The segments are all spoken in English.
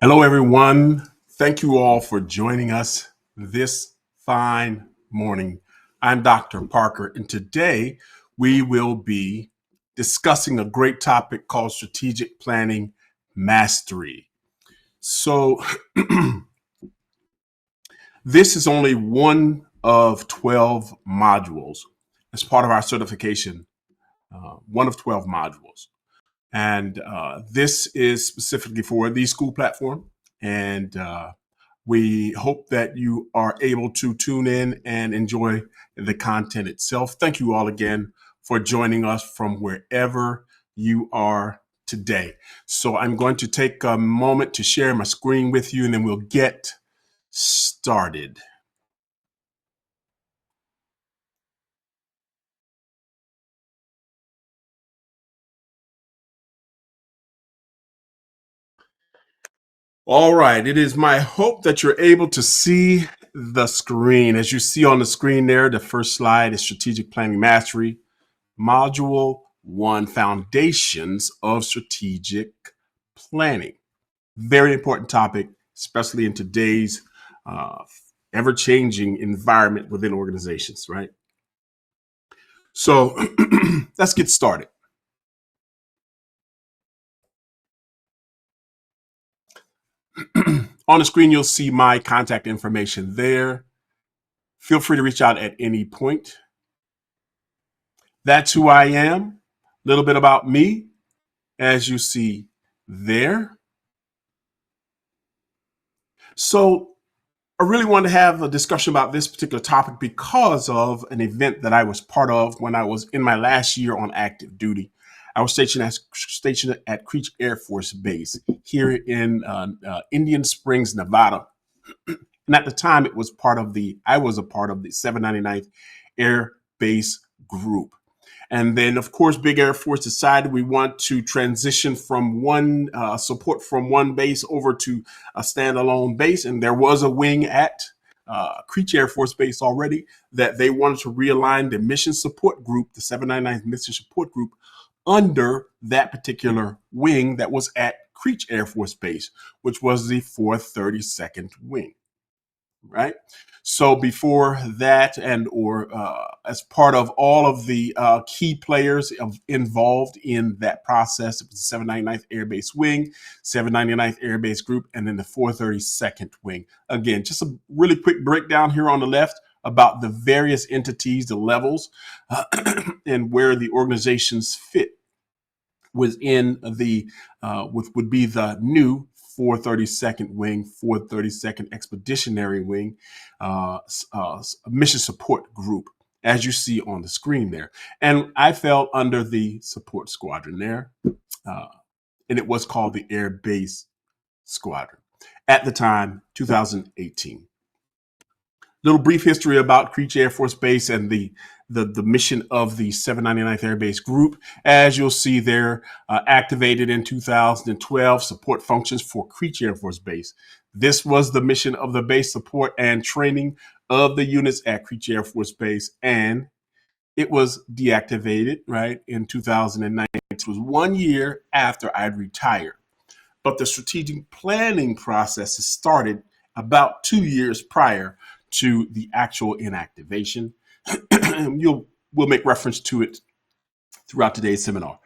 Hello, everyone. Thank you all for joining us this fine morning. I'm Dr. Parker, and today we will be discussing a great topic called strategic planning mastery. So, this is only one of 12 modules as part of our certification, one of 12 modules. And this is specifically for the school platform. And we hope that you are able to tune in and enjoy the content itself. Thank you all again for joining us from wherever you are today. So I'm going to take a moment to share my screen with you, and then we'll get started. All right. It is my hope that you're able to see the screen. As you see on the screen there, the first slide is Strategic Planning Mastery, Module 1, Foundations of Strategic Planning. Very important topic, especially in today's ever-changing environment within organizations, right? So let's get started. On the screen, you'll see my contact information there. Feel free to reach out at any point. That's who I am. A little bit about me, as you see there. So I really wanted to have a discussion about this particular topic because of an event that I was part of when I was in my last year on active duty. I was stationed at Creech Air Force Base here in Indian Springs, Nevada. And at the time, I was a part of the 799th Air Base Group. And then, of course, Big Air Force decided we want to transition from one support from one base over to a standalone base. And there was a wing at Creech Air Force Base already that they wanted to realign the mission support group, the 799th Mission Support Group, under that particular wing that was at Creech Air Force Base, which was the 432nd Wing. Right. So before that, and or as part of all of the key players involved in that process, it was the 799th Air Base Wing, 799th Air Base Group, and then the 432nd Wing. Again, just a really quick breakdown here on the left about the various entities, the levels, and where the organizations fit within the would be the new 432nd Wing, 432nd Expeditionary Wing, Mission Support Group, as you see on the screen there. And I fell under the support squadron there, and it was called the Air Base Squadron. At the time, 2018. Little brief history about Creech Air Force Base and the mission of the 799th Air Base Group. As you'll see there, activated in 2012, support functions for Creech Air Force Base. This was the mission of the base support and training of the units at Creech Air Force Base, and it was deactivated, right, in 2009. It was 1 year after I'd retired. But the strategic planning process has started about 2 years prior to the actual inactivation. We'll make reference to it throughout today's seminar.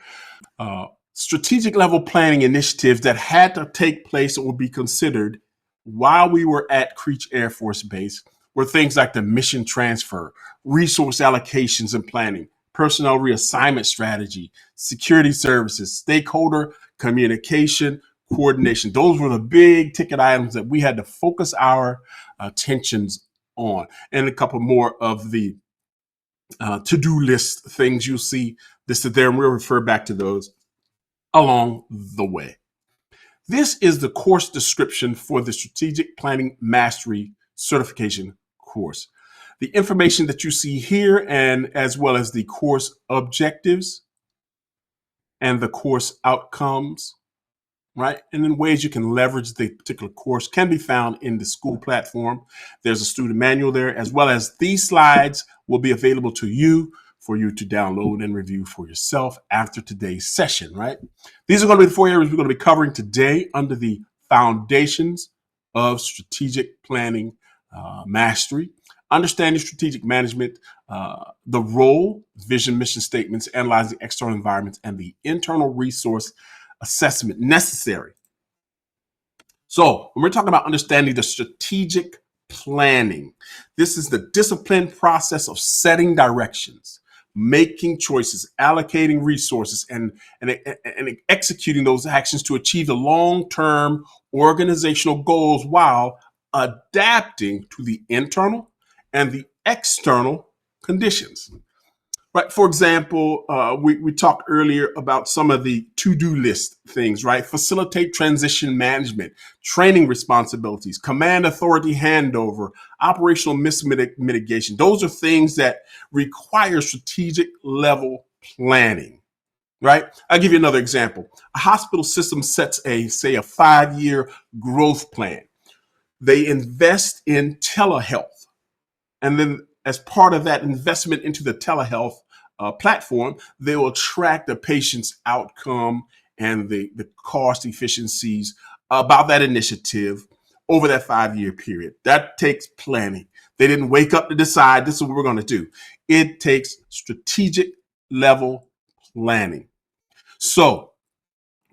Strategic level planning initiatives that had to take place or be considered while we were at Creech Air Force Base were things like the mission transfer, resource allocations and planning, personnel reassignment strategy, security services, stakeholder communication, coordination. Those were the big ticket items that we had to focus our attentions on, and a couple more of the to-do list things you'll see listed there, and we'll refer back to those along the way. This is the course description for the Strategic Planning Mastery Certification course. The information that you see here, and as well as the course objectives and the course outcomes, right? And then ways you can leverage the particular course can be found in the school platform. There's a student manual there, as well as these slides will be available to you for you to download and review for yourself after today's session, right? These are going to be the 4 areas we're going to be covering today under the foundations of strategic planning mastery, understanding strategic management, the role, vision, mission statements, analyzing external environments, and the internal resource assessment necessary. So when we're talking about understanding the strategic planning, this is the disciplined process of setting directions, making choices, allocating resources, and executing those actions to achieve the long-term organizational goals while adapting to the internal and the external conditions. Right. For example, we talked earlier about some of the to-do list things, right? Facilitate transition management, training responsibilities, command authority handover, operational miss mitigation. Those are things that require strategic level planning, right? I'll give you another example. A hospital system sets a 5-year growth plan. They invest in telehealth. And then as part of that investment into the telehealth platform, they will track the patient's outcome and the cost efficiencies about that initiative over that 5-year period. That takes planning. They didn't wake up to decide this is what we're going to do. It takes strategic level planning. So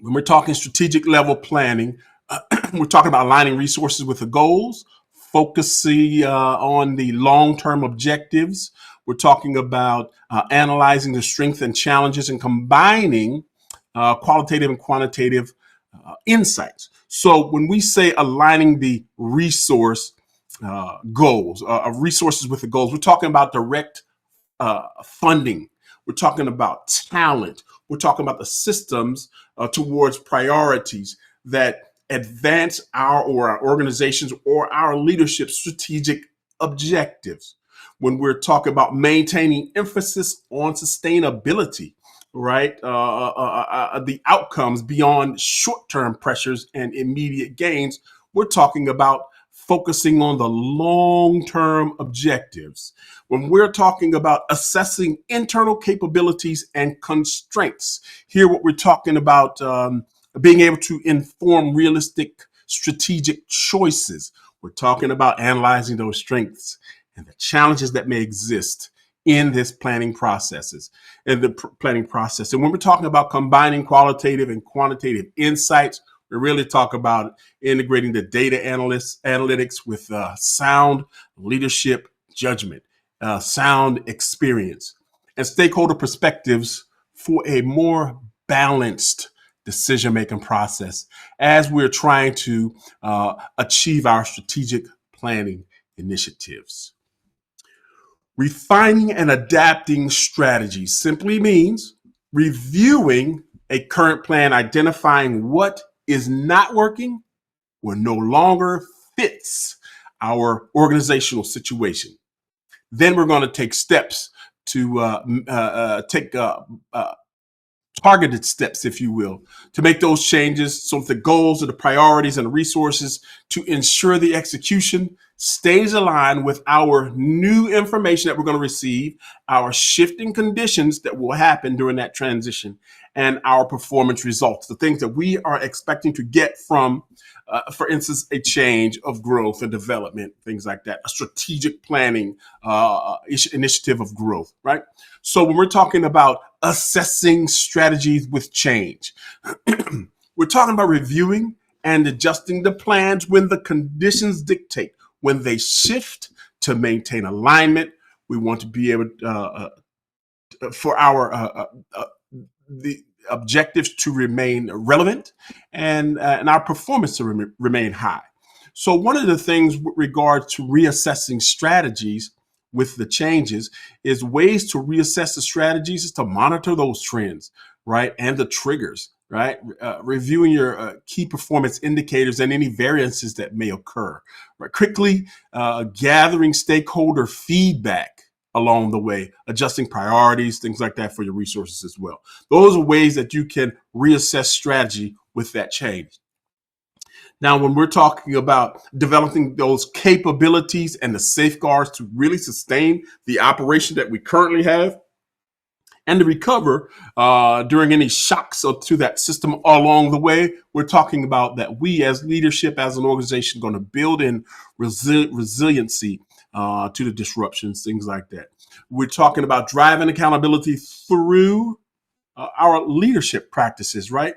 when we're talking strategic level planning, we're talking about aligning resources with the goals, focusing on the long-term objectives. We're talking about analyzing the strengths and challenges and combining qualitative and quantitative insights. So when we say aligning the resource goals, resources with the goals, we're talking about direct funding. We're talking about talent. We're talking about the systems towards priorities that advance our organizations or our leadership strategic objectives. When we're talking about maintaining emphasis on sustainability, right? The outcomes beyond short-term pressures and immediate gains, we're talking about focusing on the long-term objectives. When we're talking about assessing internal capabilities and constraints, here what we're talking about being able to inform realistic strategic choices. We're talking about analyzing those strengths and the challenges that may exist in this planning process. And when we're talking about combining qualitative and quantitative insights, we really talk about integrating the data analytics with sound leadership judgment, sound experience, and stakeholder perspectives for a more balanced decision-making process as we're trying to achieve our strategic planning initiatives. Refining and adapting strategies simply means reviewing a current plan, identifying what is not working or no longer fits our organizational situation. Then we're going to take steps to take targeted steps, if you will, to make those changes so that the goals and the priorities and the resources to ensure the execution stays aligned with our new information that we're going to receive, our shifting conditions that will happen during that transition, and our performance results, the things that we are expecting to get from, for instance, a change of growth and development, things like that, a strategic planning initiative of growth, right? So when we're talking about assessing strategies with change, we're talking about reviewing and adjusting the plans when the conditions dictate. When they shift to maintain alignment, we want to be able for our the objectives to remain relevant and our performance to remain high. So one of the things with regard to reassessing strategies with the changes is ways to reassess the strategies is to monitor those trends, right? And the triggers, right? Reviewing your key performance indicators and any variances that may occur, right? Quickly gathering stakeholder feedback along the way, adjusting priorities, things like that for your resources as well. Those are ways that you can reassess strategy with that change. Now, when we're talking about developing those capabilities and the safeguards to really sustain the operation that we currently have, and to recover during any shocks to that system along the way. We're talking about that we as leadership, as an organization, are going to build in resiliency to the disruptions, things like that. We're talking about driving accountability through our leadership practices, right?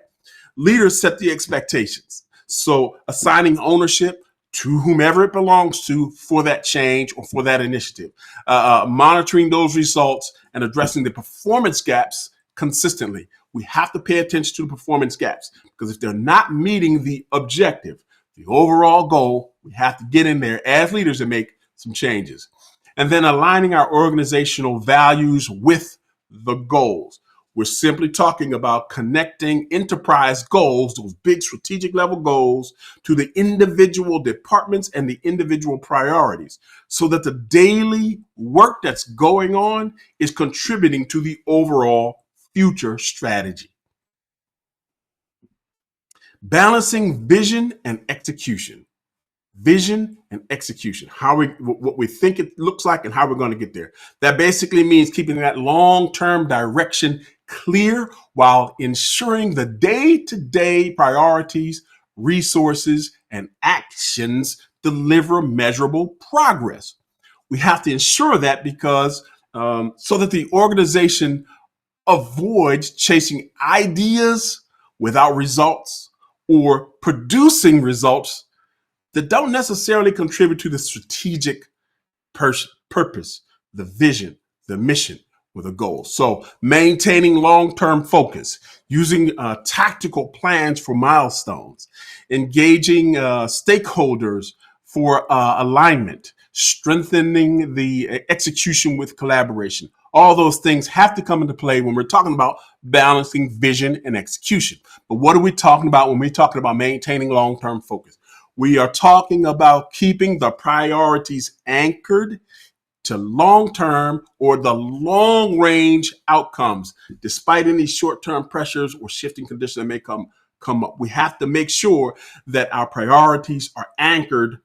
Leaders set the expectations. So assigning ownership to whomever it belongs to for that change or for that initiative, monitoring those results and addressing the performance gaps consistently. We have to pay attention to the performance gaps, because if they're not meeting the objective, the overall goal, we have to get in there as leaders and make some changes. And then aligning our organizational values with the goals. We're simply talking about connecting enterprise goals, those big strategic level goals, to the individual departments and the individual priorities, so that the daily work that's going on is contributing to the overall future strategy. Balancing vision and execution. Vision and execution, what we think it looks like and how we're going to get there. That basically means keeping that long-term direction clear while ensuring the day-to-day priorities, resources, and actions deliver measurable progress. We have to ensure that because so that the organization avoids chasing ideas without results or producing results that don't necessarily contribute to the strategic purpose, the vision, the mission, or the goal. So maintaining long-term focus, using tactical plans for milestones, engaging stakeholders for alignment, strengthening the execution with collaboration. All those things have to come into play when we're talking about balancing vision and execution. But what are we talking about when we're talking about maintaining long-term focus? We are talking about keeping the priorities anchored to long-term or the long-range outcomes, despite any short-term pressures or shifting conditions that may come up. We have to make sure that our priorities are anchored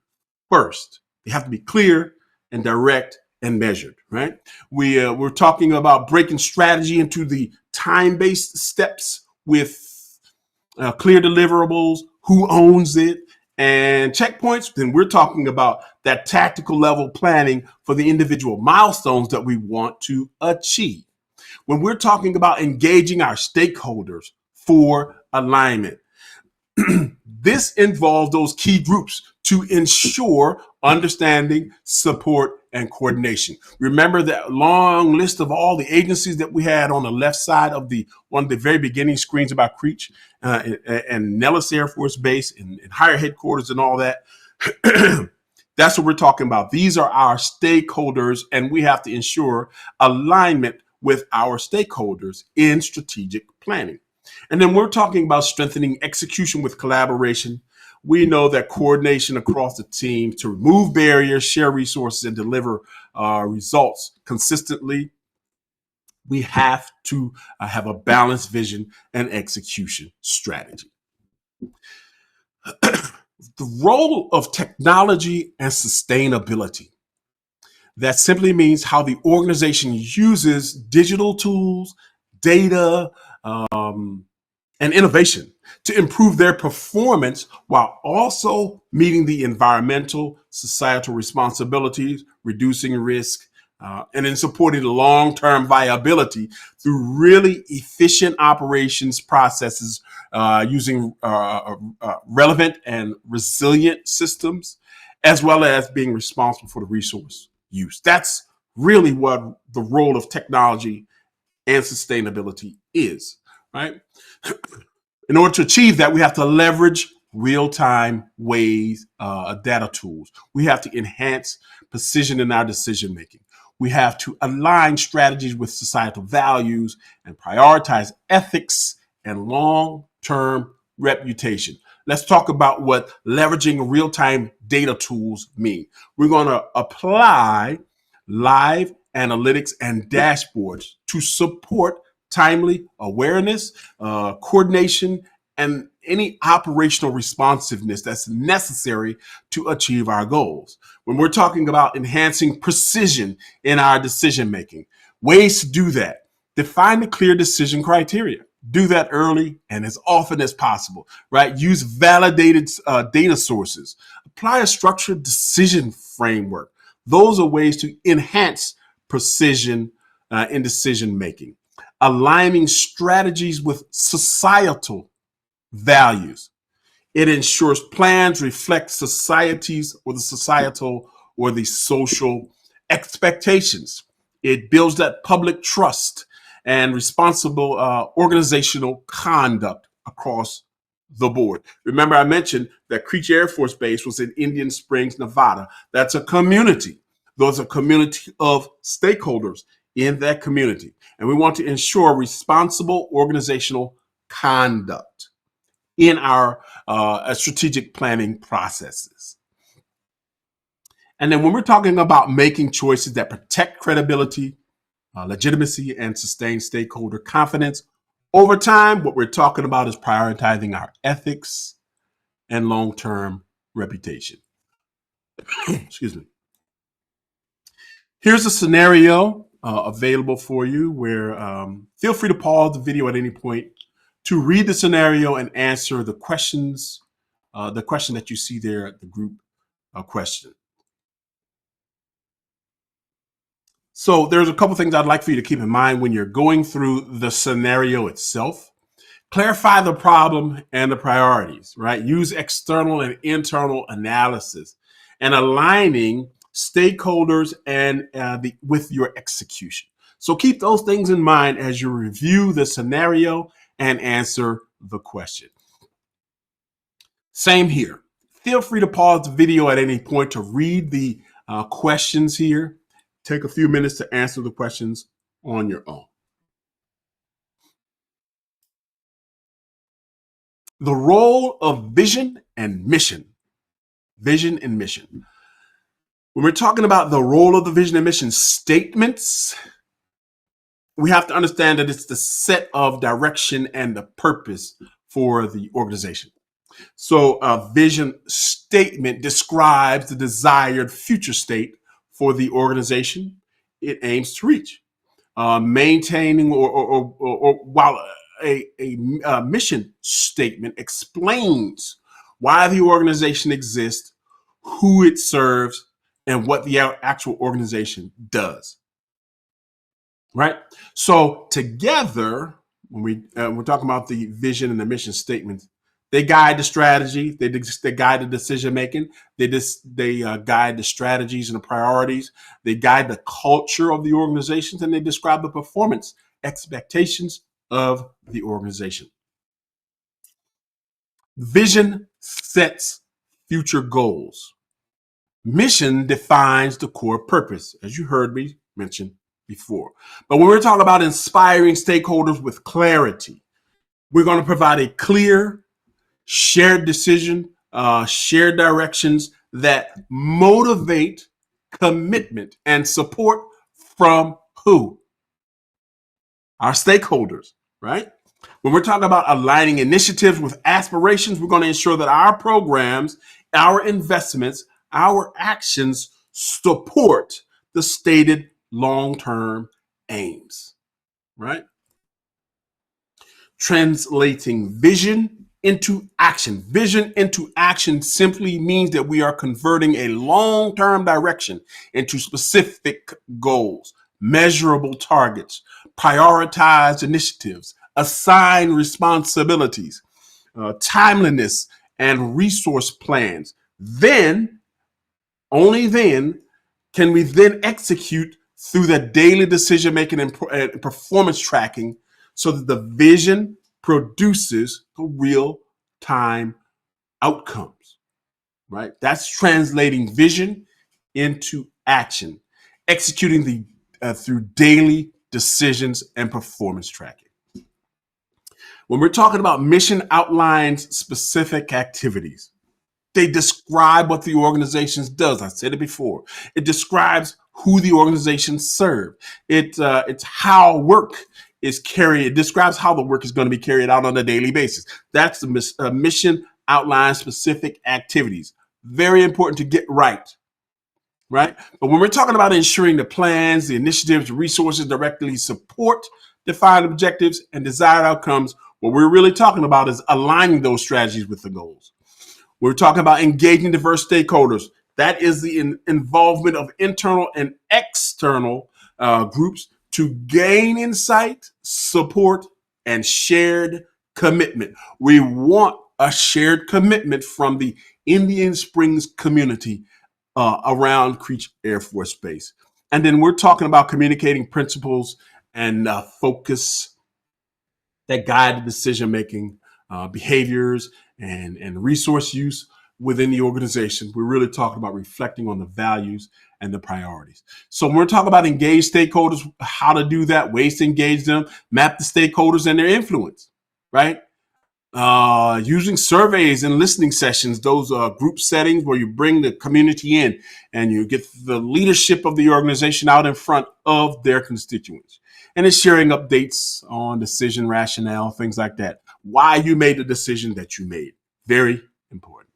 first. They have to be clear and direct and measured, right? We're talking about breaking strategy into the time-based steps with clear deliverables, who owns it, and checkpoints. Then we're talking about that tactical level planning for the individual milestones that we want to achieve. When we're talking about engaging our stakeholders for alignment, this involves those key groups to ensure understanding, support, and coordination. Remember that long list of all the agencies that we had on the left side of one of the very beginning screens about Creech and Nellis Air Force Base and higher headquarters and all that? That's what we're talking about. These are our stakeholders, and we have to ensure alignment with our stakeholders in strategic planning. And then we're talking about strengthening execution with collaboration. We know that coordination across the team to remove barriers, share resources, and deliver results consistently. We have to have a balanced vision and execution strategy. The role of technology and sustainability. That simply means how the organization uses digital tools, data, and innovation to improve their performance while also meeting the environmental, societal responsibilities, reducing risk, and then supporting the long-term viability through really efficient operations processes using relevant and resilient systems, as well as being responsible for the resource use. That's really what the role of technology and sustainability is, right? In order to achieve that, we have to leverage real-time ways, data tools. We have to enhance precision in our decision-making. We have to align strategies with societal values and prioritize ethics and long-term reputation. Let's talk about what leveraging real-time data tools mean. We're going to apply live analytics and dashboards to support timely awareness, coordination, and any operational responsiveness that's necessary to achieve our goals. When we're talking about enhancing precision in our decision making, ways to do that, Define the clear decision criteria. Do that early and as often as possible, right? Use validated data sources. Apply a structured decision framework. Those are ways to enhance precision in decision making. Aligning strategies with societal values. It ensures plans reflect societies or the societal or the social expectations. It builds that public trust and responsible organizational conduct across the board. Remember, I mentioned that Creech Air Force Base was in Indian Springs, Nevada. That's a community. Those are a community of stakeholders in that community. And we want to ensure responsible organizational conduct in our strategic planning processes. And then when we're talking about making choices that protect credibility, legitimacy, and sustain stakeholder confidence, over time, what we're talking about is prioritizing our ethics and long-term reputation. Excuse me. Here's a scenario available for you where feel free to pause the video at any point to read the scenario and answer the questions, the question that you see there at the group question. So there's a couple things I'd like for you to keep in mind when you're going through the scenario itself. Clarify the problem and the priorities, right? Use external and internal analysis and aligning stakeholders and with your execution. So keep those things in mind as you review the scenario and answer the question. Same here. Feel free to pause the video at any point to read the questions here. Take a few minutes to answer the questions on your own. The role of vision and mission. Vision and mission. When we're talking about the role of the vision and mission statements, we have to understand that it's the set of direction and the purpose for the organization. So a vision statement describes the desired future state for the organization it aims to reach. Maintaining or while a mission statement explains why the organization exists, who it serves, and what the actual organization does. Right? So together, when we're talking about the vision and the mission statements, they guide the strategy, they guide the decision making, they guide the strategies and the priorities, they guide the culture of the organizations, and they describe the performance expectations of the organization. Vision sets future goals. Mission defines the core purpose, as you heard me mention before. But when we're talking about inspiring stakeholders with clarity, we're going to provide a clear, shared decision, shared directions that motivate commitment and support from who? Our stakeholders, right? When we're talking about aligning initiatives with aspirations, we're going to ensure that our programs, our investments, our actions support the stated long-term aims, right? Translating vision into action. Vision into action simply means that we are converting a long-term direction into specific goals, measurable targets, prioritized initiatives, assigned responsibilities, timeliness, and resource plans. Then, only then, can we then execute through the daily decision making and performance tracking so that the vision produces the real time outcomes, right? That's translating vision into action, executing through daily decisions and performance tracking. When we're talking about mission outlines specific activities, they describe what the organization does. I said it before. It describes who the organization serves. It's how work is carried. It describes how the work is going to be carried out on a daily basis. That's the mission outline specific activities. Very important to get right. Right? But when we're talking about ensuring the plans, the initiatives, the resources directly support defined objectives, and desired outcomes. What we're really talking about is aligning those strategies with the goals. We're talking about engaging diverse stakeholders. That is the involvement of internal and external groups to gain insight, support, and shared commitment. We want a shared commitment from the Indian Springs community around Creech Air Force Base. And then we're talking about communicating principles and focus that guide the decision making, behaviors, and resource use within the organization. We're really talking about reflecting on the values and the priorities. So when we're talking about engage stakeholders, how to do that, ways to engage them, map the stakeholders and their influence, right? Using surveys and listening sessions, those group settings where you bring the community in and you get the leadership of the organization out in front of their constituents. And it's sharing updates on decision rationale, things like that. Why you made the decision that you made. Very important.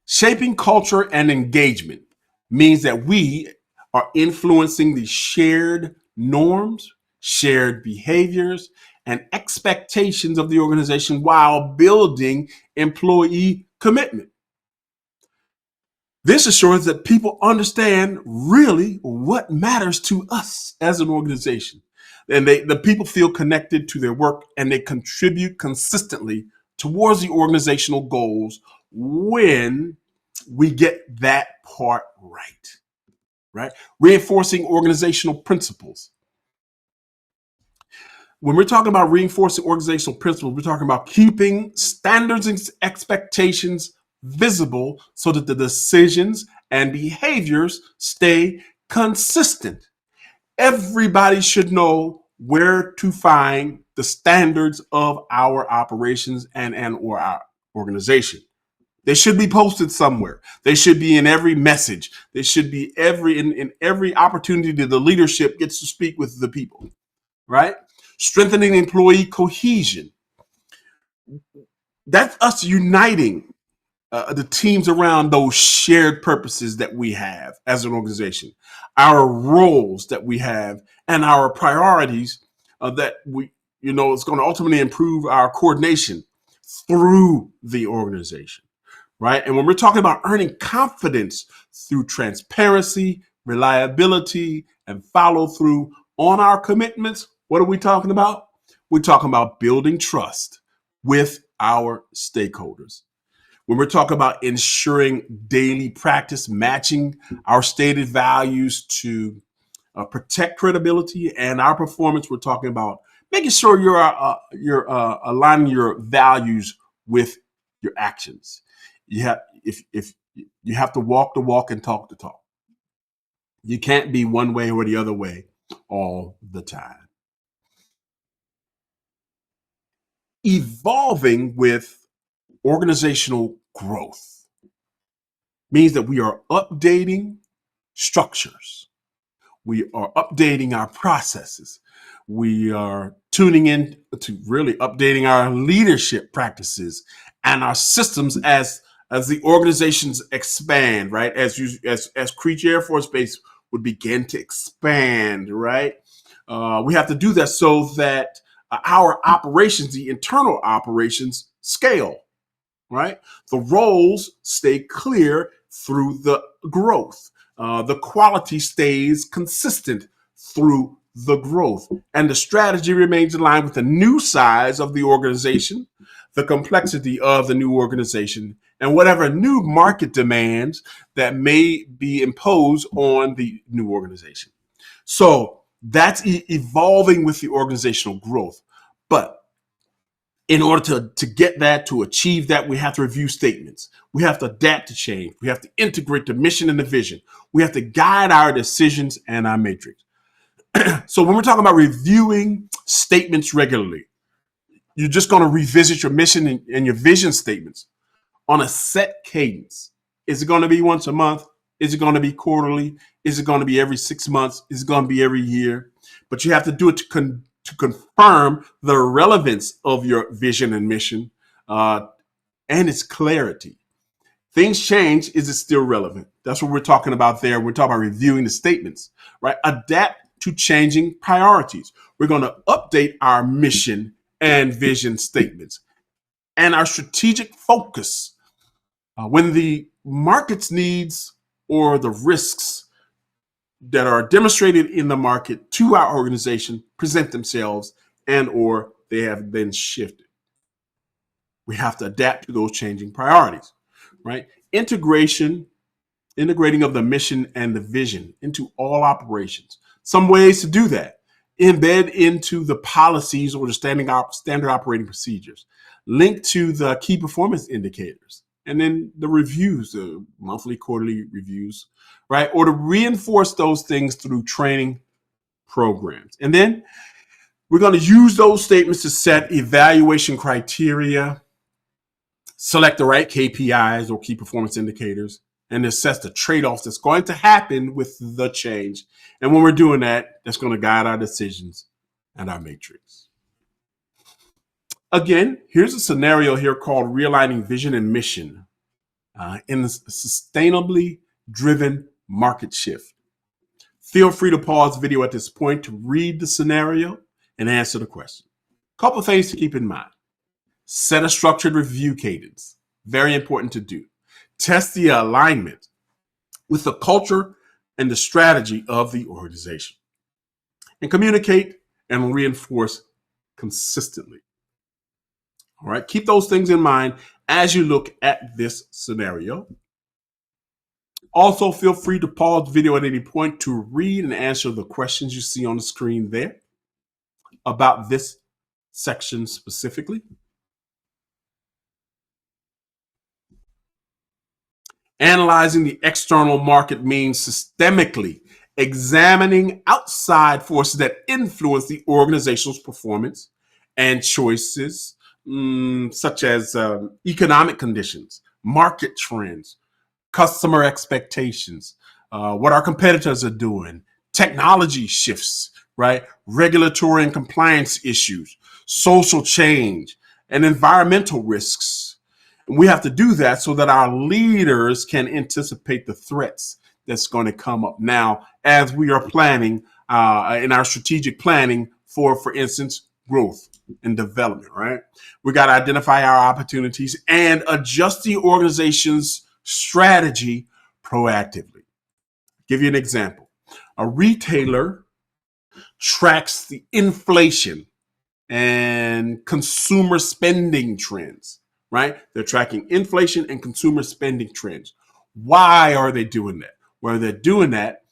Shaping culture and engagement means that we are influencing the shared norms, shared behaviors, and expectations of the organization while building employee commitment. This assures that people understand really what matters to us as an organization. And the people feel connected to their work and they contribute consistently towards the organizational goals when we get that part right? Reinforcing organizational principles. When we're talking about reinforcing organizational principles, we're talking about keeping standards and expectations visible so that the decisions and behaviors stay consistent. Everybody should know where to find the standards of our operations and or our organization. They should be posted somewhere. They should be in every message. They should be in every opportunity that the leadership gets to speak with the people, right? Strengthening employee cohesion. That's us uniting the teams around those shared purposes that we have as an organization, our roles that we have, and our priorities that it's going to ultimately improve our coordination through the organization, right? And when we're talking about earning confidence through transparency, reliability, and follow through on our commitments, what are we talking about? We're talking about building trust with our stakeholders. When we're talking about ensuring daily practice, matching our stated values to protect credibility and our performance, we're talking about making sure you're aligning your values with your actions. If you have to walk the walk and talk the talk. You can't be one way or the other way all the time. Evolving with organizational growth means that we are updating structures. We are updating our processes. We are tuning in to really updating our leadership practices and our systems as the organizations expand, right? As Creech Air Force Base would begin to expand, right? We have to do that so that our operations, the internal operations, scale, right? The roles stay clear through the growth. The quality stays consistent through the growth. And the strategy remains in line with the new size of the organization, the complexity of the new organization, and whatever new market demands that may be imposed on the new organization. So that's evolving with the organizational growth. But in order to get that, to achieve that, we have to review statements. We have to adapt to change. We have to integrate the mission and the vision. We have to guide our decisions and our matrix. So when we're talking about reviewing statements regularly, you're just going to revisit your mission and your vision statements on a set cadence. Is it going to be once a month? Is it going to be quarterly? Is it going to be every 6 months? Is it going to be every year? But you have to do it to confirm the relevance of your vision and mission and its clarity. Things change. Is it still relevant? That's what we're talking about there. We're talking about reviewing the statements, right? Adapt to changing priorities. We're going to update our mission and vision statements and our strategic focus when the market's needs or the risks that are demonstrated in the market to our organization present themselves and or they have been shifted. We have to adapt to those changing priorities, right? Integrating of the mission and the vision into all operations. Some ways to do that: embed into the policies or the standard operating procedures, link to the key performance indicators, and then the reviews, the monthly, quarterly reviews, right? Or to reinforce those things through training programs. And then we're going to use those statements to set evaluation criteria, select the right KPIs or key performance indicators, and assess the trade-offs that's going to happen with the change. And when we're doing that, that's going to guide our decisions and our matrix. Again, here's a scenario here called realigning vision and mission in a sustainably driven market shift. Feel free to pause the video at this point to read the scenario and answer the question. Couple things to keep in mind. Set a structured review cadence. Very important to do. Test the alignment with the culture and the strategy of the organization. And communicate and reinforce consistently. All right, keep those things in mind as you look at this scenario. Also, feel free to pause the video at any point to read and answer the questions you see on the screen there about this section specifically. Analyzing the external market means systemically examining outside forces that influence the organization's performance and choices, such as economic conditions, market trends, customer expectations, what our competitors are doing, technology shifts, right? Regulatory and compliance issues, social change, and environmental risks. And we have to do that so that our leaders can anticipate the threats that's going to come up now as we are planning in our strategic planning for instance, growth and development, right? We got to identify our opportunities and adjust the organization's strategy proactively. Give you an example. A retailer tracks the inflation and consumer spending trends, right? They're tracking inflation and consumer spending trends. Why are they doing that? Well, they're doing that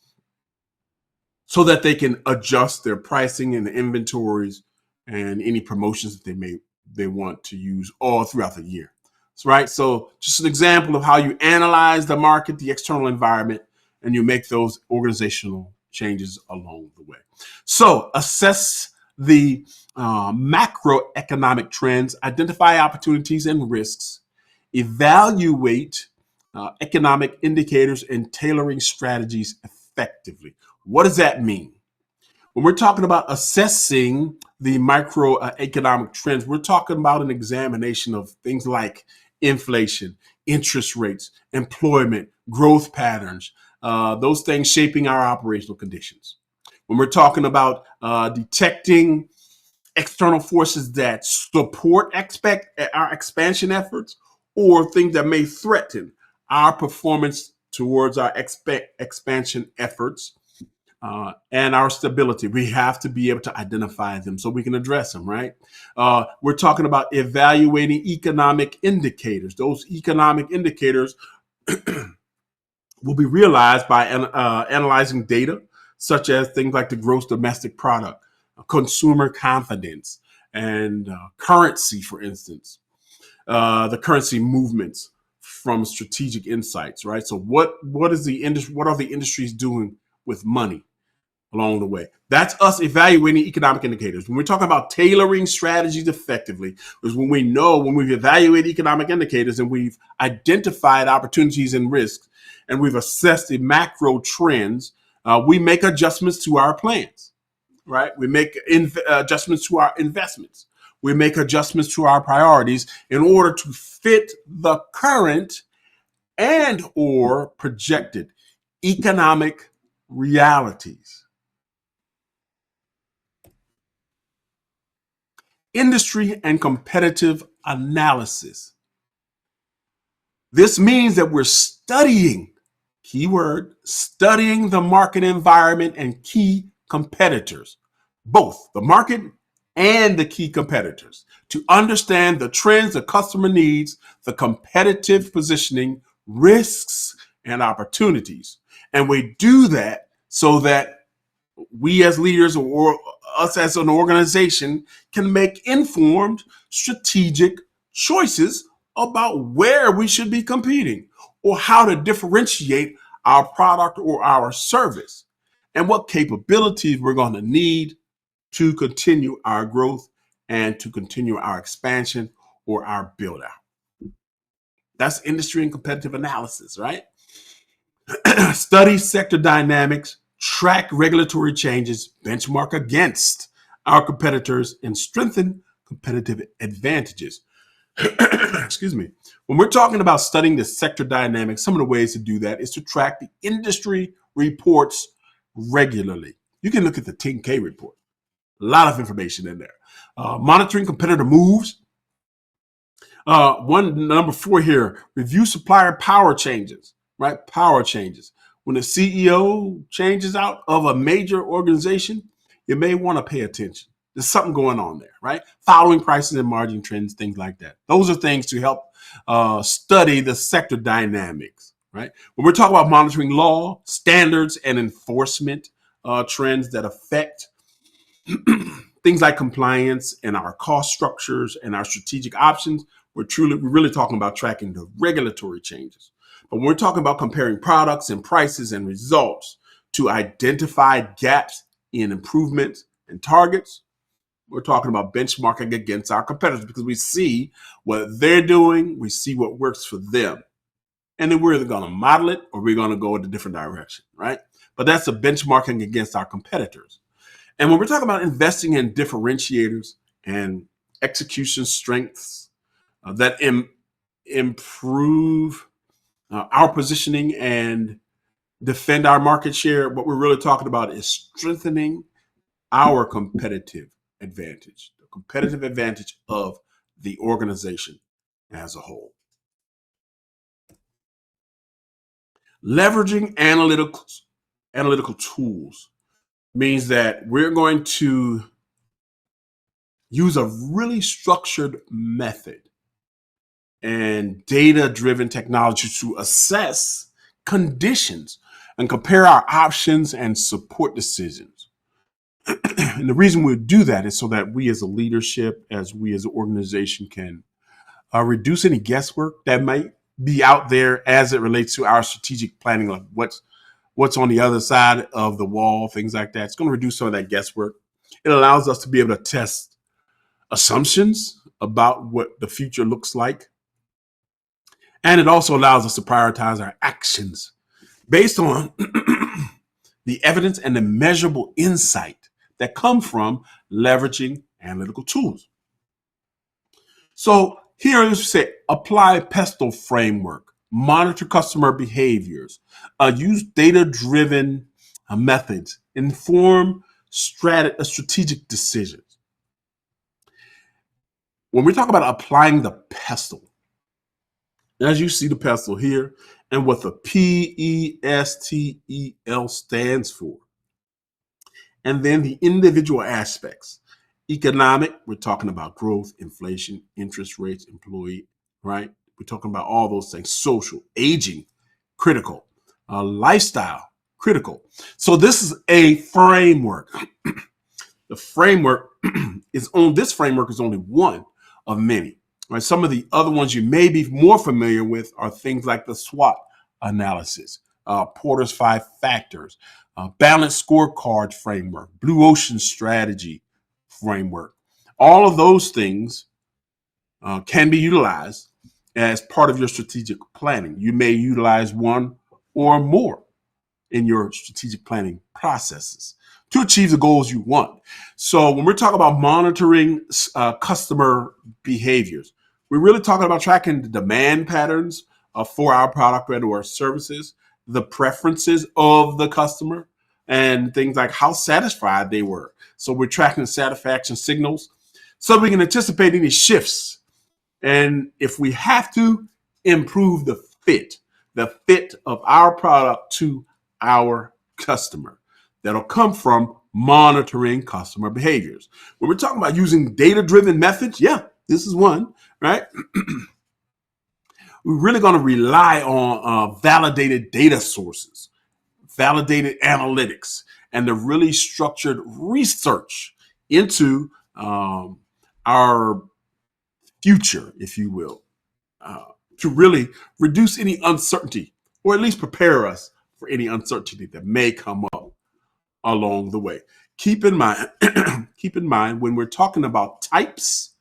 so that they can adjust their pricing and the inventories and any promotions that they want to use all throughout the year. That's right. So just an example of how you analyze the market, the external environment, and you make those organizational changes along the way. So assess the macroeconomic trends, identify opportunities and risks, evaluate economic indicators, and tailoring strategies effectively. What does that mean? When we're talking about assessing the microeconomic trends, we're talking about an examination of things like inflation, interest rates, employment, growth patterns, those things shaping our operational conditions. When we're talking about detecting external forces that support our expansion efforts or things that may threaten our performance towards our expansion efforts and our stability, we have to be able to identify them so we can address them, right? We're talking about evaluating economic indicators. Those economic indicators will be realized by analyzing data such as things like the gross domestic product, consumer confidence, and currency, for instance, the currency movements from strategic insights, right? So what are the industries doing with money along the way? That's us evaluating economic indicators. When we're talking about tailoring strategies effectively, is when we've evaluated economic indicators and we've identified opportunities and risks, and we've assessed the macro trends, we make adjustments to our plans, right? We make adjustments to our investments. We make adjustments to our priorities in order to fit the current and or projected economic realities. industry and competitive analysis. This means that we're studying, keyword, studying the market environment and key competitors, both the market and the key competitors, to understand the trends the customer needs, the competitive positioning, risks, and opportunities. And we do that so that we as leaders or us as an organization can make informed strategic choices about where we should be competing or how to differentiate our product or our service and what capabilities we're going to need to continue our growth and to continue our expansion or our build out. That's industry and competitive analysis, right? Study sector dynamics, track regulatory changes, benchmark against our competitors, and strengthen competitive advantages. Excuse me. When we're talking about studying the sector dynamics, some of the ways to do that is to track the industry reports regularly. You can look at the 10K report. A lot of information in there. Monitoring competitor moves. Number 4 here, review supplier power changes, right? Power changes. When the CEO changes out of a major organization, you may want to pay attention. There's something going on there, right? Following prices and margin trends, things like that. Those are things to help study the sector dynamics, right? When we're talking about monitoring law, standards, and enforcement trends that affect things like compliance and our cost structures and our strategic options, we're really talking about tracking the regulatory changes. But when we're talking about comparing products and prices and results to identify gaps in improvements and targets, we're talking about benchmarking against our competitors because we see what they're doing, we see what works for them. And then we're either going to model it or we're going to go in a different direction, right? But that's a benchmarking against our competitors. And when we're talking about investing in differentiators and execution strengths that improve our positioning and defend our market share, what we're really talking about is strengthening our competitive advantage, the competitive advantage of the organization as a whole. Leveraging analytical tools means that we're going to use a really structured method and data-driven technology to assess conditions and compare our options and support decisions. And the reason we do that is so that we as a leadership, as we as an organization can reduce any guesswork that might be out there as it relates to our strategic planning, like what's on the other side of the wall, things like that. It's going to reduce some of that guesswork. It allows us to be able to test assumptions about what the future looks like. And it also allows us to prioritize our actions based on the evidence and the measurable insight that come from leveraging analytical tools. So here is say apply PESTLE framework, monitor customer behaviors, use data-driven methods, inform strategic decisions. When we talk about applying the PESTLE, as you see the PESTLE here, and what the PESTEL stands for, and then the individual aspects. Economic, we're talking about growth, inflation, interest rates, employee, right? We're talking about all those things. Social, aging, critical. Lifestyle, critical. So this is a framework. The framework is only one of many. Right? Some of the other ones you may be more familiar with are things like the SWOT analysis, Porter's 5 factors, balanced scorecard framework, Blue Ocean strategy framework. All of those things can be utilized as part of your strategic planning. You may utilize one or more in your strategic planning processes to achieve the goals you want. So when we're talking about monitoring customer behaviors, we're really talking about tracking the demand patterns for our product and or services, the preferences of the customer, and things like how satisfied they were. So we're tracking satisfaction signals so we can anticipate any shifts. And if we have to, improve the fit of our product to our customer. That'll come from monitoring customer behaviors. When we're talking about using data-driven methods, yeah, this is one, right? We're really going to rely on validated data sources, validated analytics, and the really structured research into our future, if you will, to really reduce any uncertainty, or at least prepare us for any uncertainty that may come up along the way. Keep in mind, keep in mind when we're talking about types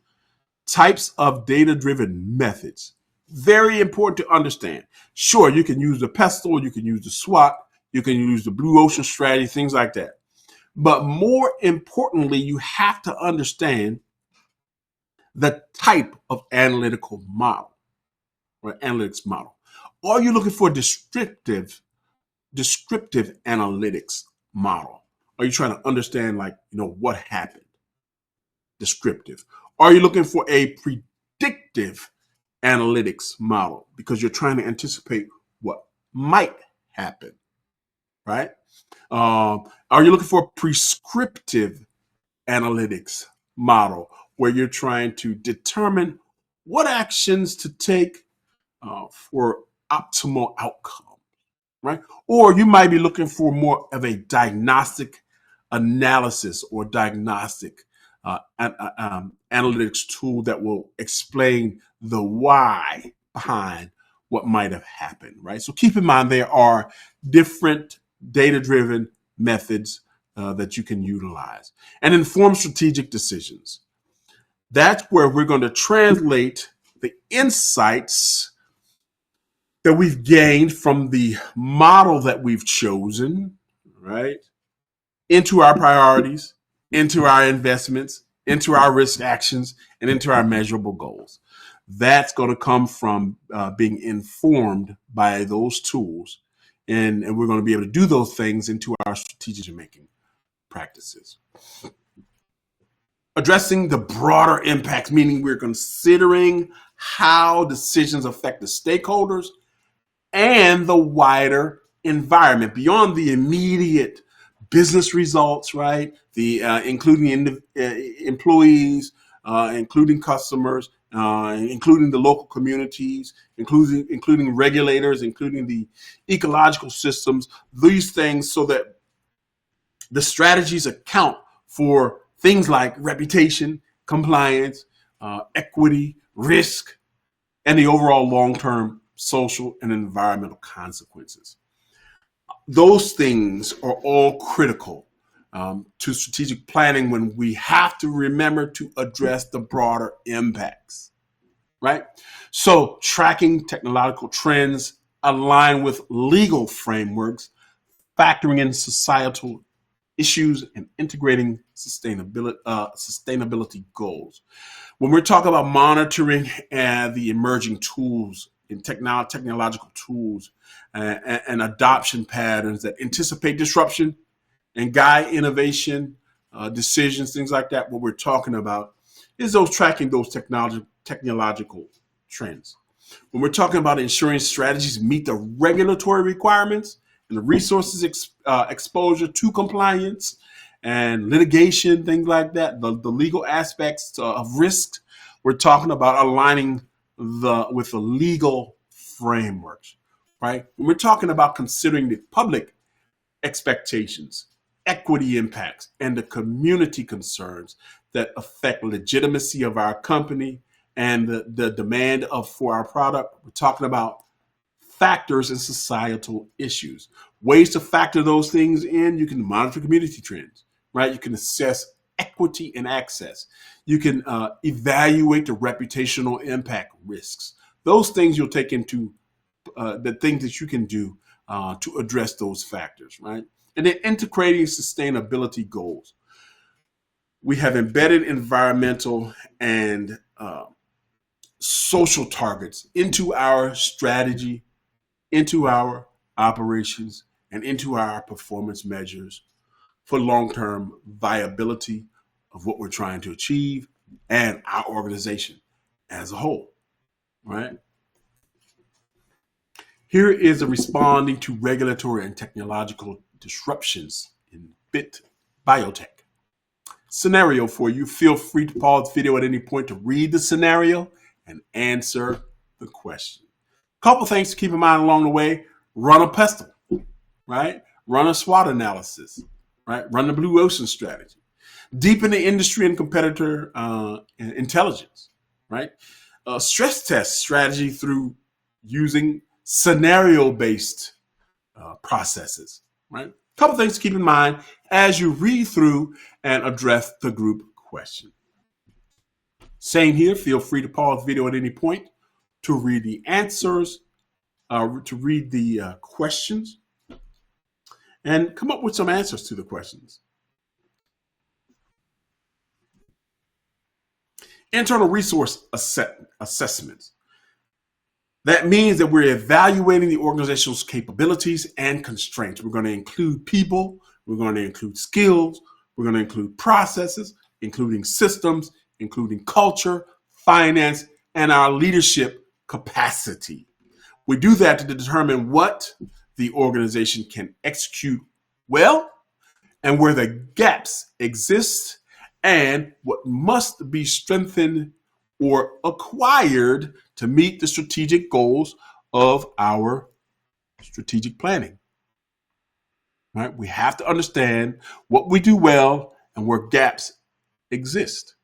of data-driven methods. Very important to understand. Sure, you can use the PESTLE, you can use the SWOT, you can use the Blue Ocean strategy, things like that. But more importantly, you have to understand the type of analytical model or analytics model. Are you looking for a descriptive analytics model? Are you trying to understand, like, what happened? Descriptive. Are you looking for a predictive analytics model because you're trying to anticipate what might happen, right? Are you looking for a prescriptive analytics model where you're trying to determine what actions to take for optimal outcome, right? Or you might be looking for more of a diagnostic analysis or diagnostic analytics tool that will explain the why behind what might have happened, right? So keep in mind there are different data-driven methods that you can utilize and inform strategic decisions. That's where we're going to translate the insights that we've gained from the model that we've chosen, right, into our priorities, into our investments, into our risk actions, and into our measurable goals. That's going to come from being informed by those tools, and we're going to be able to do those things into our strategic making practices. Addressing the broader impacts, meaning we're considering how decisions affect the stakeholders and the wider environment beyond the immediate business results, right? The including employees, including customers, including the local communities, including regulators, including the ecological systems. These things, so that the strategies account for things like reputation, compliance, equity, risk, and the overall long-term social and environmental consequences. Those things are all critical to strategic planning when we have to remember to address the broader impacts, right? So tracking technological trends align with legal frameworks, factoring in societal issues, and integrating sustainability goals. When we're talking about monitoring the emerging tools in technological tools and adoption patterns that anticipate disruption and guide innovation, decisions, things like that, what we're talking about is those tracking those technological trends. When we're talking about ensuring strategies meet the regulatory requirements and the resources exposure to compliance and litigation, things like that, the legal aspects of risk, we're talking about aligning with the legal frameworks, right? When we're talking about considering the public expectations, equity impacts, and the community concerns that affect legitimacy of our company and the demand for our product, we're talking about factors and societal issues. Ways to factor those things in: you can monitor community trends, right? You can assess equity and access. You can evaluate the reputational impact risks. Those things you'll take into the things that you can do to address those factors, right? And then integrating sustainability goals. We have embedded environmental and social targets into our strategy, into our operations, and into our performance measures for long-term viability of what we're trying to achieve, and our organization as a whole, right? Here is a responding to regulatory and technological disruptions in bit biotech. Scenario for you. Feel free to pause the video at any point to read the scenario and answer the question. Couple things to keep in mind along the way. Run a pestle, right? Run a SWOT analysis, right? Run the blue ocean strategy. Deepen the industry and competitor intelligence, right? Stress test strategy through using scenario-based processes, right? Couple things to keep in mind as you read through and address the group question. Same here. Feel free to pause the video at any point to read the answers, to read the questions, and come up with some answers to the questions. Internal resource assessments. That means that we're evaluating the organization's capabilities and constraints. We're going to include people, we're going to include skills, we're going to include processes, including systems, including culture, finance, and our leadership capacity. We do that to determine what the organization can execute well and where the gaps exist and what must be strengthened or acquired to meet the strategic goals of our strategic planning. Right? We have to understand what we do well and where gaps exist.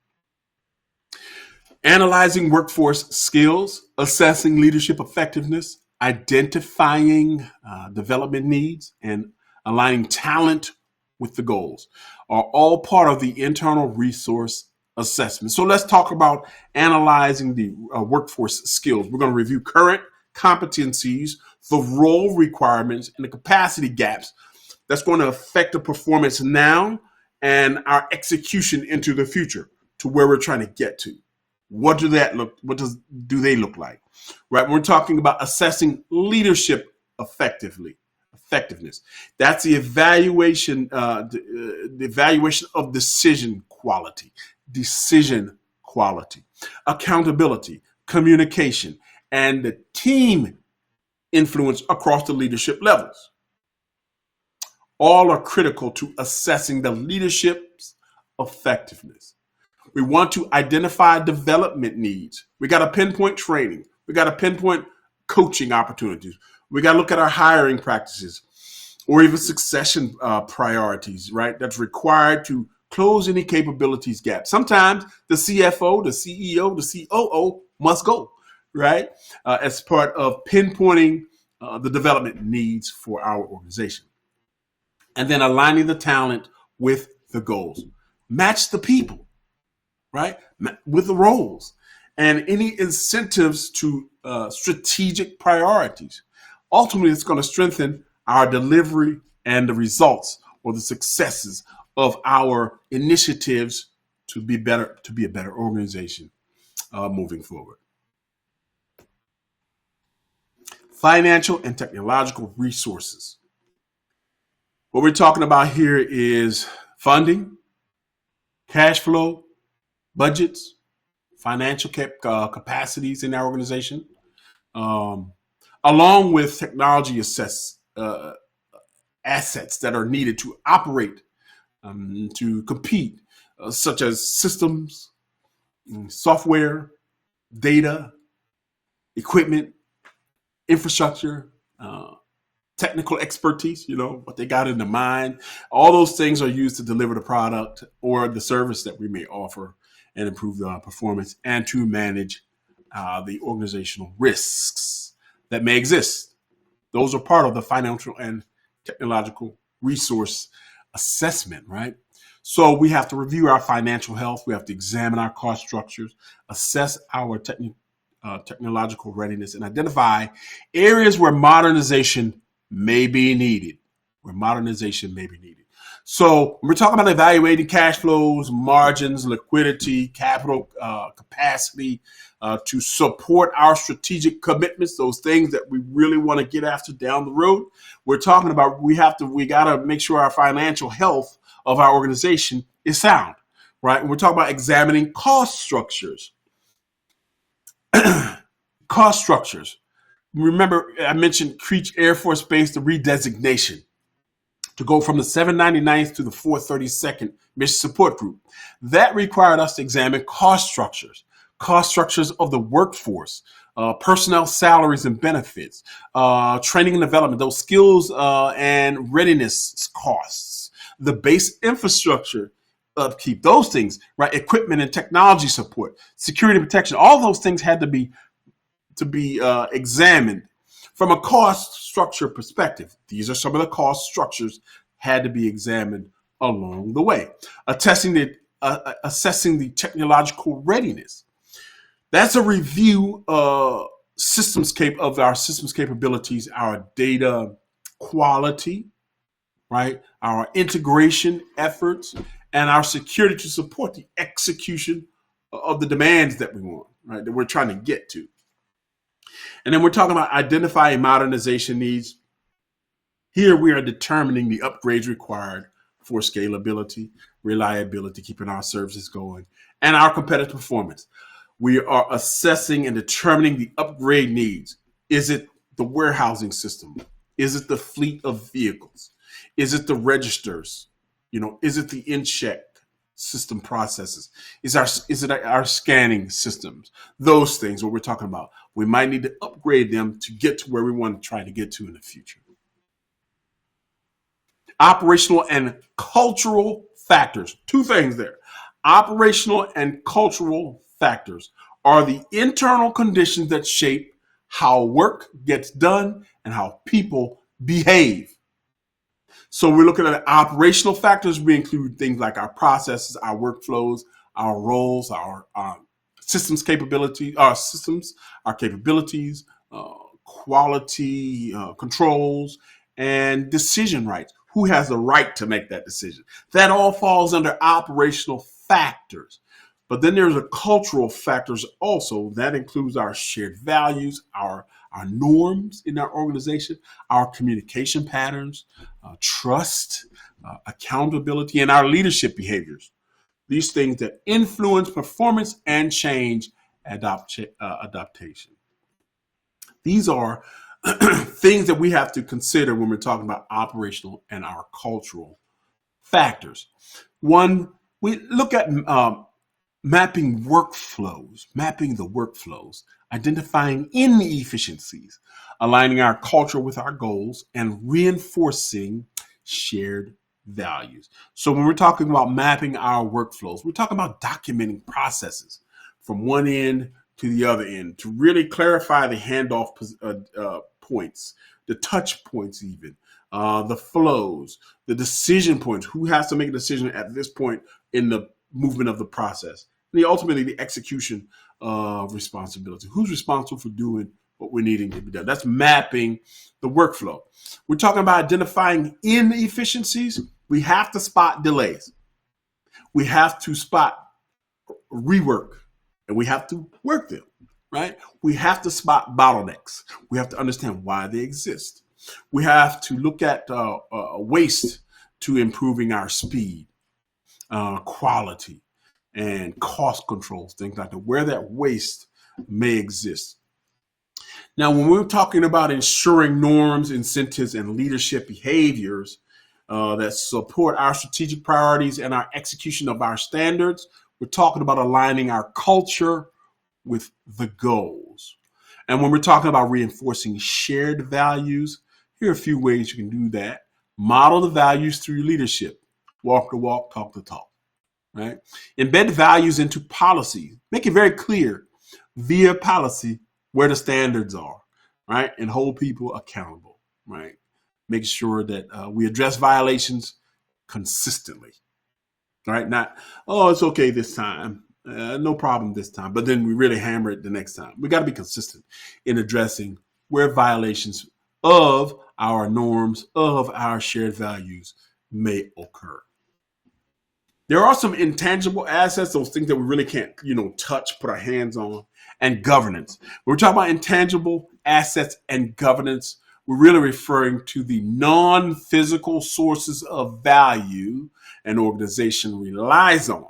Analyzing workforce skills, assessing leadership effectiveness, identifying development needs, and aligning talent with the goals are all part of the internal resource assessment. So let's talk about analyzing the workforce skills. We're going to review current competencies, the role requirements, and the capacity gaps that's going to affect the performance now and our execution into the future to where we're trying to get to. What do they look like? Right? We're talking about assessing leadership effectiveness. That's the evaluation, the evaluation of decision quality, accountability, communication, and the team influence across the leadership levels. All are critical to assessing the leadership's effectiveness. We want to identify development needs. We got to pinpoint training. We got to pinpoint coaching opportunities. We got to look at our hiring practices or even succession priorities, right? That's required to close any capabilities gap. Sometimes the CFO, the CEO, the COO must go, right? As part of pinpointing the development needs for our organization. And then aligning the talent with the goals. Match the people, right? With the roles and any incentives to strategic priorities. Ultimately, it's going to strengthen our delivery and the results or the successes of our initiatives to be a better organization moving forward. Financial and technological resources. What we're talking about here is funding, cash flow, budgets, financial capacities in our organization, along with technology assets that are needed to operate, to compete, such as systems, software, data, equipment, infrastructure, technical expertise, what they got in the mind. All those things are used to deliver the product or the service that we may offer and improve the performance and to manage the organizational risks that may exist. Those are part of the financial and technological resource assessment, right? So we have to review our financial health. We have to examine our cost structures, assess our technological readiness, and identify areas where modernization may be needed. So we're talking about evaluating cash flows, margins, liquidity, capital capacity to support our strategic commitments, those things that we really want to get after down the road. We're talking about we got to make sure our financial health of our organization is sound. right? And we're talking about examining cost structures. Cost structures. Remember, I mentioned Creech Air Force Base, the redesignation to go from the 799th to the 432nd Mission Support Group. That required us to examine cost structures of the workforce, personnel salaries and benefits, training and development, those skills and readiness costs, the base infrastructure upkeep, those things, right? Equipment and technology support, security and protection, all those things had to be examined from a cost structure perspective. These are some of the cost structures had to be examined along the way. Assessing the technological readiness. That's a review of our systems capabilities, our data quality, right? Our integration efforts, and our security to support the execution of the demands that we want, right? That we're trying to get to. And then we're talking about identifying modernization needs. Here we are determining the upgrades required for scalability, reliability, keeping our services going, and our competitive performance. We are assessing and determining the upgrade needs. Is it the warehousing system? Is it the fleet of vehicles? Is it the registers? Is it the in-check system processes? Is it our scanning systems? Those things, what we're talking about. We might need to upgrade them to get to where we want to try to get to in the future. Operational and cultural factors. Two things there. Operational and cultural factors are the internal conditions that shape how work gets done and how people behave. So we're looking at operational factors. We include things like our processes, our workflows, our roles, our systems capability, our capabilities, quality controls, and decision rights. Who has the right to make that decision? That all falls under operational factors. But then there's a cultural factors also. That includes our shared values, our norms in our organization, our communication patterns, trust, accountability, and our leadership behaviors. These things that influence performance and change adaptation. These are things that we have to consider when we're talking about operational and our cultural factors. One, we look at mapping the workflows, identifying inefficiencies, aligning our culture with our goals, and reinforcing shared values. So when we're talking about mapping our workflows, we're talking about documenting processes from one end to the other end to really clarify the handoff points, the touch points even, the flows, the decision points, who has to make a decision at this point in the movement of the process, and ultimately the execution responsibility. Who's responsible for doing what we're needing to be done? That's mapping the workflow. We're talking about identifying inefficiencies. We have to spot delays. We have to spot rework, and we have to work them, right? We have to spot bottlenecks. We have to understand why they exist. We have to look at waste to improving our speed, quality, and cost controls, things like that, where that waste may exist. Now, when we're talking about ensuring norms, incentives, and leadership behaviors that support our strategic priorities and our execution of our standards, we're talking about aligning our culture with the goals. And when we're talking about reinforcing shared values, here are a few ways you can do that. Model the values through leadership. Walk the walk, talk the talk. Right? Embed values into policy. Make it very clear via policy where the standards are, right? And hold people accountable, right? Make sure that we address violations consistently, right? Not, oh, it's okay this time. No problem this time. But then we really hammer it the next time. We got to be consistent in addressing where violations of our norms, of our shared values may occur. There are some intangible assets, those things that we really can't, touch, put our hands on, and governance. When we're talking about intangible assets and governance, we're really referring to the non-physical sources of value an organization relies on.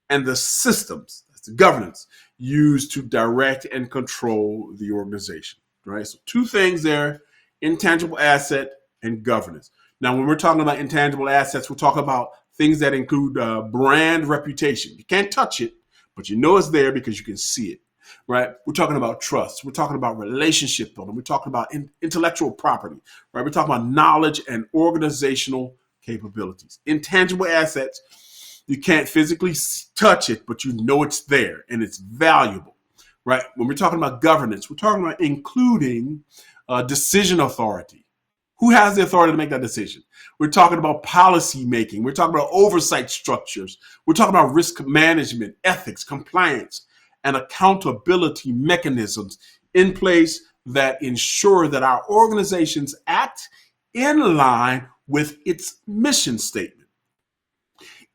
and the systems, that's the governance, used to direct and control the organization, right? So two things there, intangible asset and governance. Now, when we're talking about intangible assets, we're talking about things that include brand reputation. You can't touch it, but you know it's there because you can see it, right? We're talking about trust. We're talking about relationship building. We're talking about intellectual property, right? We're talking about knowledge and organizational capabilities. Intangible assets, you can't physically touch it, but you know it's there and it's valuable, right? When we're talking about governance, we're talking about including decision authority. Who has the authority to make that decision? We're talking about policy making. We're talking about oversight structures. We're talking about risk management, ethics, compliance, and accountability mechanisms in place that ensure that our organizations act in line with its mission statement,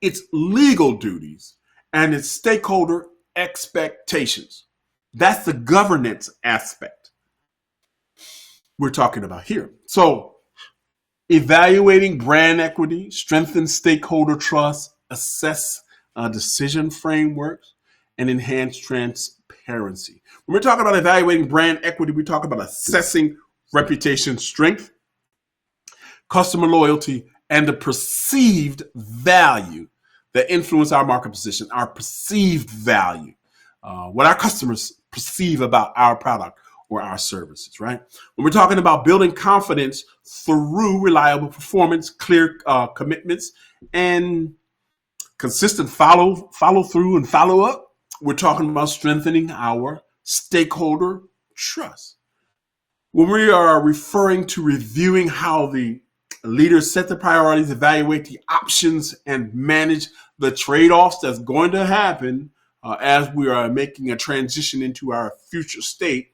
its legal duties, and its stakeholder expectations. That's the governance aspect we're talking about here. So, evaluating brand equity, strengthen stakeholder trust, assess decision frameworks, and enhance transparency. When we're talking about evaluating brand equity, we talk about assessing reputation strength, customer loyalty, and the perceived value that influence our market position, our perceived value, what our customers perceive about our product or our services, right? When we're talking about building confidence through reliable performance, clear commitments, and consistent follow through and follow up, we're talking about strengthening our stakeholder trust. When we are referring to reviewing how the leaders set the priorities, evaluate the options, and manage the trade-offs that's going to happen as we are making a transition into our future state,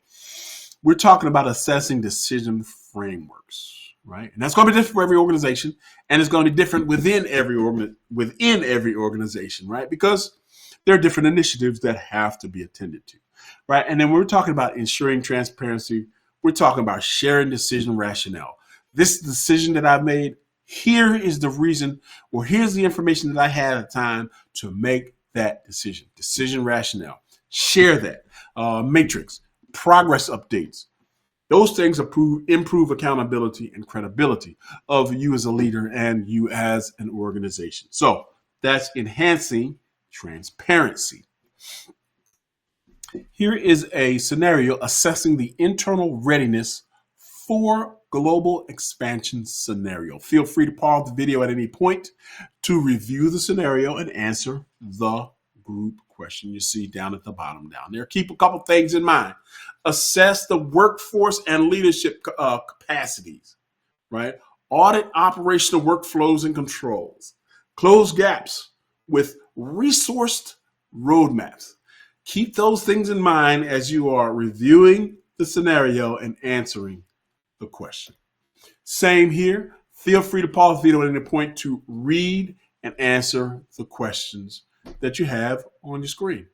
we're talking about assessing decision frameworks, right? And that's going to be different for every organization, and it's going to be different within every organization, right? Because there are different initiatives that have to be attended to, right? And then we're talking about ensuring transparency. We're talking about sharing decision rationale. This decision that I've made, here is the reason, or here's the information that I had at the time to make that decision. Decision rationale. Share that. Matrix. Progress updates. Those things improve accountability and credibility of you as a leader and you as an organization. So that's enhancing transparency. Here is a scenario assessing the internal readiness for global expansion scenario. Feel free to pause the video at any point to review the scenario and answer the group question you see down at the bottom down there. Keep a couple things in mind. Assess the workforce and leadership capacities, right? Audit operational workflows and controls. Close gaps with resourced roadmaps. Keep those things in mind as you are reviewing the scenario and answering the question. Same here. Feel free to pause the video at any point to read and answer the questions that you have on your screen.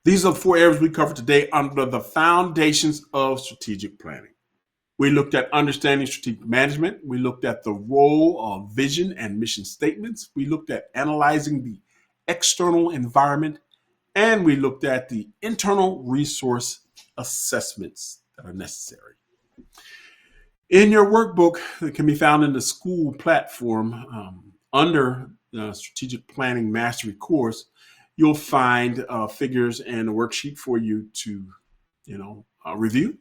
These are the 4 areas we covered today under the foundations of strategic planning. We looked at understanding strategic management. We looked at the role of vision and mission statements. We looked at analyzing the external environment, and we looked at the internal resource assessments that are necessary. In your workbook that can be found in the school platform under the Strategic Planning Mastery course, you'll find figures and a worksheet for you to, review.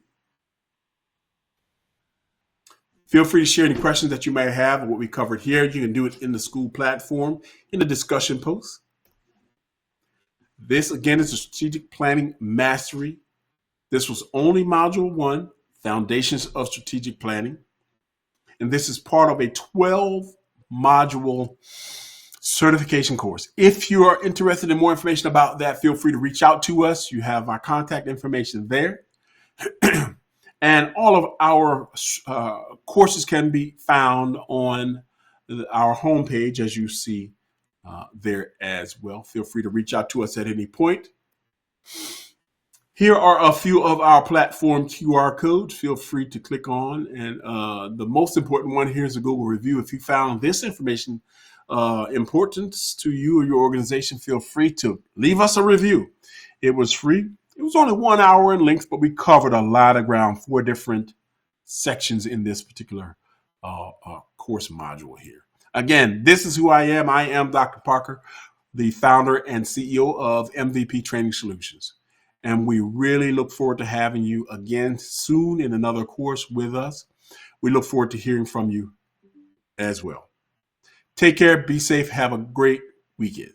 Feel free to share any questions that you might have of what we covered here. You can do it in the school platform, in the discussion post. This, again, is a Strategic Planning Mastery. This was only Module 1, Foundations of Strategic Planning. And this is part of a 12-module certification course. If you are interested in more information about that, feel free to reach out to us. You have our contact information there. And all of our courses can be found on our homepage, as you see there as well. Feel free to reach out to us at any point. Here are a few of our platform QR codes. Feel free to click on. And the most important one here is a Google review. If you found this information importance to you or your organization, feel free to leave us a review. It was free. It was only 1 hour in length, but we covered a lot of ground, 4 different sections in this particular course module here. Again, this is who I am. I am Dr. Parker, the founder and CEO of MVP Training Solutions. And we really look forward to having you again soon in another course with us. We look forward to hearing from you as well. Take care, be safe, have a great weekend.